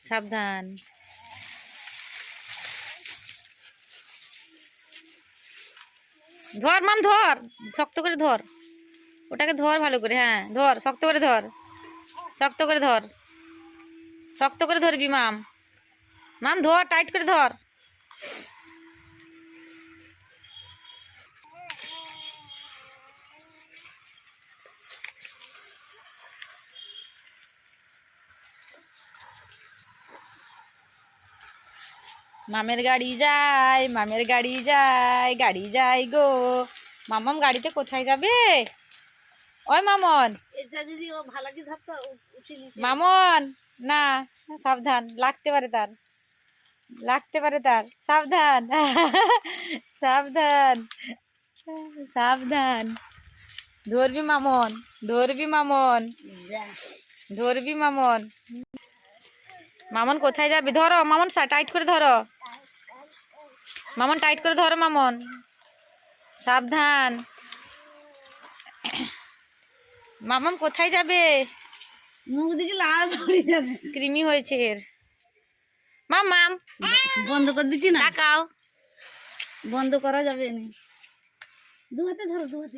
সাবধান। ধর মাম ধর, শক্ত করে ধর, ওটাকে ধর ভালো করে। হ্যাঁ ধর, শক্ত করে ধর, শক্ত করে ধর, শক্ত করে ধরবি মাম। মাম ধর, টাইট করে ধর। মামের গাড়ি যায়, মামের গাড়ি যায়, গাড়ি যায় গো। মামাম গাড়িতে কোথায় যাবে? ওই মামন, এটা যদি ও ভালাকি ধরতো মামন না, সাবধান, লাগতে পারে তার, লাগতে পারে তার, সাবধান। সাবধান, সাবধান। ধরবি মামন, ধরবি মামন, ধরবি মামন। মামন কোথায় যাবি? ধরো মামন, টাইট করে ধরো মামন, টাইট করে ধরো মামন, সাবধান। মামাম কোথায় যাবে? মুখ দিকে লাল পড়ে যাবে। কৃমি হয়েছে এর। মামাম বন্ধ করে দিচ্ছি না, তাকাও। বন্ধ করা যাবে না। দু হাতে ধরো, দু হাতে।